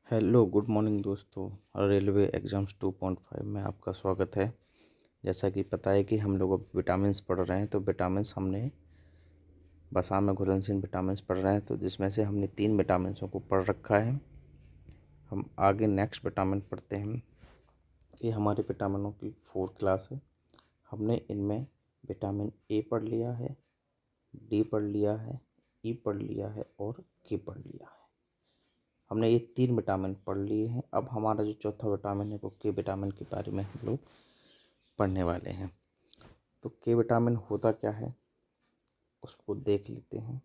Hello good morning दोस्तों। Railway exams 2.5 में आपका स्वागत है। जैसा कि पता है कि हम लोग अब विटामिन्स पढ़ रहे हैं, तो विटामिन्स हमने वसा में घुलनशील विटामिन्स पढ़ रहे हैं, तो जिसमें से हमने 3 विटामिन्सों को पढ़ रखा है। हम आगे नेक्स्ट विटामिन पढ़ते हैं। ये हमारे विटामिनों की 4 क्लास है। हमने इनमें विटामिन ए पढ़ लिया है, डी पढ़ लिया है, ई पढ़ लिया है और के पढ़ लिया है। हमने ये 3 विटामिन पढ़ लिए हैं। अब हमारा जो चौथा विटामिन है वो के विटामिन के बारे में हम लोग पढ़ने वाले हैं। तो के विटामिन होता क्या है उसको देख लेते हैं।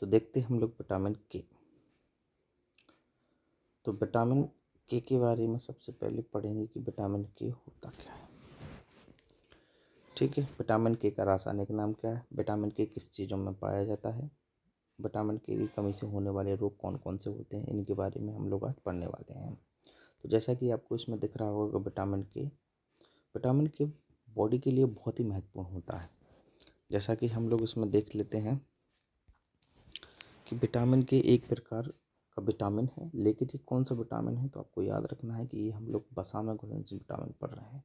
तो देखते हैं हम लोग विटामिन के। तो विटामिन के बारे में सबसे पहले पढ़ेंगे कि विटामिन के होता क्या है। ठीक है, विटामिन के का रासायनिक नाम क्या है, विटामिन के किस चीज़ों में पाया जाता है, विटामिन के की कमी से होने वाले रोग कौन कौन से होते हैं, इनके बारे में हम लोग आज पढ़ने वाले हैं। तो जैसा कि आपको इसमें दिख रहा होगा, विटामिन के बॉडी के लिए बहुत ही महत्वपूर्ण होता है। जैसा कि हम लोग इसमें देख लेते हैं कि विटामिन के एक प्रकार का विटामिन है, लेकिन ये कौन सा विटामिन है तो आपको याद रखना है कि ये हम लोग वसा में घुलनशील विटामिन पढ़ रहे हैं।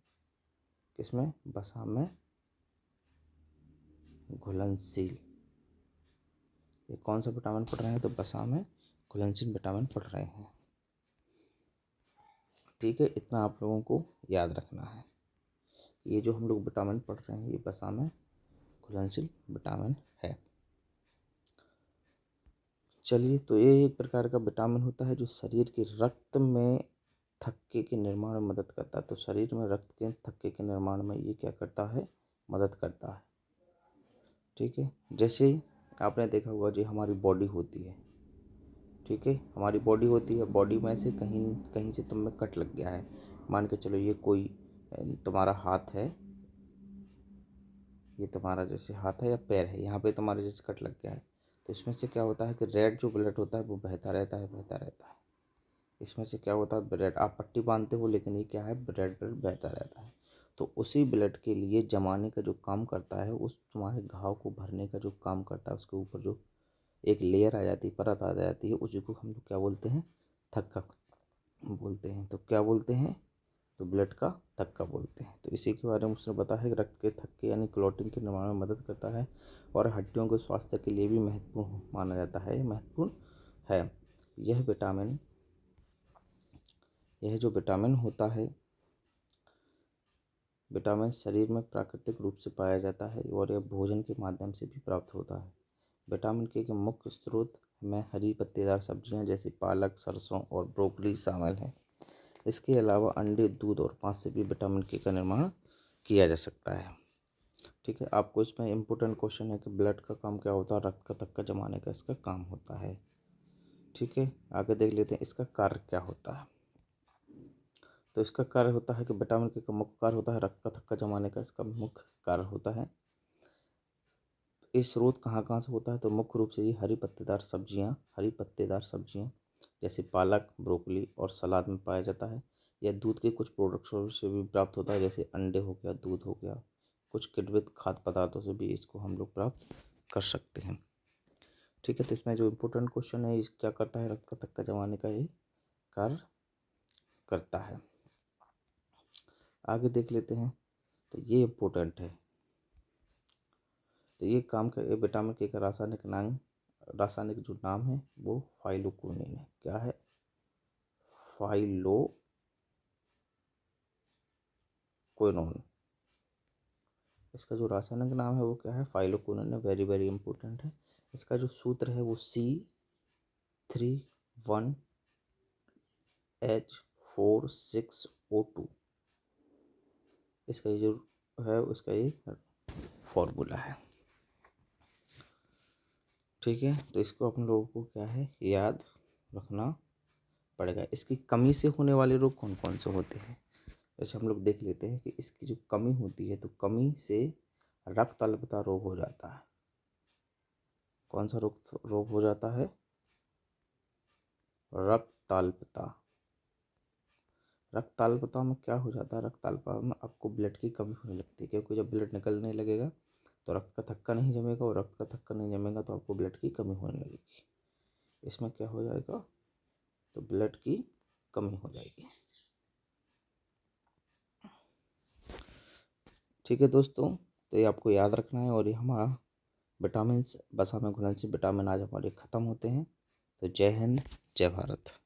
किसमें? वसा में घुलनशील। ये कौन सा विटामिन पढ़ रहे हैं तो वसा में घुलनशील विटामिन पढ़ रहे हैं। ठीक है, इतना आप लोगों को याद रखना है। ये जो हम लोग विटामिन पढ़ रहे हैं ये वसा में घुलनशील विटामिन है। चलिए, तो ये एक प्रकार का विटामिन होता है जो शरीर के रक्त में थक्के के निर्माण में मदद करता है। तो शरीर में रक्त के थक्के के निर्माण में ये क्या करता है? मदद करता है। ठीक है, जैसे आपने देखा होगा जो हमारी बॉडी होती है, ठीक है, हमारी बॉडी होती है, बॉडी में से कहीं कहीं से तुम्हें कट लग गया है। मान के चलो ये कोई तुम्हारा हाथ है, ये तुम्हारा जैसे हाथ है या पैर है, यहाँ पे तुम्हारे जैसे कट लग गया है, तो इसमें से क्या होता है कि रेड जो ब्लड होता है वो बहता रहता है। इसमें से क्या होता है, ब्लड, आप पट्टी बांधते हो लेकिन ये क्या है, रेड ब्लड बहता रहता है। तो उसी ब्लड के लिए जमाने का जो काम करता है, उस तुम्हारे घाव को भरने का जो काम करता है, उसके ऊपर जो एक लेयर आ जाती है, परत आ जाती है, उसी को हम लोग क्या बोलते हैं? थक्का बोलते हैं। तो क्या बोलते हैं? तो ब्लड का थक्का बोलते हैं। तो इसी के बारे में उसने बताया है कि रक्त के थक्के यानी क्लॉटिंग के निर्माण में मदद करता है और हड्डियों के स्वास्थ्य के लिए भी महत्वपूर्ण माना जाता है, महत्वपूर्ण है। यह जो विटामिन होता है, विटामिन शरीर में प्राकृतिक रूप से पाया जाता है और यह भोजन के माध्यम से भी प्राप्त होता है। विटामिन के मुख्य स्रोत में हरी पत्तेदार सब्जियां जैसे पालक, सरसों और ब्रोकली शामिल हैं। इसके अलावा अंडे, दूध और मांस से भी विटामिन के का निर्माण किया जा सकता है। ठीक है, आपको इसमें इम्पोर्टेंट क्वेश्चन है कि ब्लड का काम क्या होता है, रक्त का थक्का जमाने का इसका काम होता है। ठीक है, आगे देख लेते हैं इसका कार्य क्या होता है। तो इसका कार्य होता है कि विटामिन के का मुख्य कार्य होता है रक्त का थक्का जमाने का, इसका मुख्य कार्य होता है। ये स्रोत कहाँ कहाँ से होता है तो मुख्य रूप से ये हरी पत्तेदार सब्जियाँ जैसे पालक, ब्रोकली और सलाद में पाया जाता है। यह दूध के कुछ प्रोडक्ट्सों से भी प्राप्त होता है, जैसे अंडे हो गया, दूध हो गया, कुछ किण्वित खाद्य पदार्थों से भी इसको हम लोग प्राप्त कर सकते हैं। ठीक है, तो इसमें जो इम्पोर्टेंट क्वेश्चन है, इस क्या करता है, रक्त का थक्का जमाने का ये कार्य करता है। आगे देख लेते हैं, तो ये इम्पोर्टेंट है। तो ये काम का, ये विटामिन के का रासायनिक जो नाम है वो फाइलोक्विनिन है। क्या है? फाइलोक्विनोन। इसका जो रासायनिक नाम है वो क्या है? फाइलोक्विनिन है। वेरी वेरी इंपॉर्टेंट है। इसका जो सूत्र है वो C3H46O2। इसका ये जो है उसका ये फॉर्मूला है। ठीक है, तो इसको अपन लोगों को क्या है, याद रखना पड़ेगा। इसकी कमी से होने वाले रोग कौन कौन से होते हैं? जैसे हम लोग देख लेते हैं कि इसकी जो कमी होती है, तो कमी से रक्त अल्पता रोग हो जाता है। कौन सा रोग हो जाता है? रक्ताल्पता। रक्ताल्पता में क्या हो जाता है? रक्ताल्पता में आपको ब्लड की कमी होने लगती है, क्योंकि जब ब्लड निकलने लगेगा तो रक्त का थक्का नहीं जमेगा, और रक्त का थक्का नहीं जमेगा तो आपको ब्लड की कमी होने लगेगी। इसमें क्या हो जाएगा? तो ब्लड की कमी हो जाएगी। ठीक है दोस्तों, तो ये आपको याद रखना है। और ये हमारा विटामिन्स, वसा में घुलनशील विटामिन आज हमारे ख़त्म होते हैं। तो जय हिंद, जय भारत।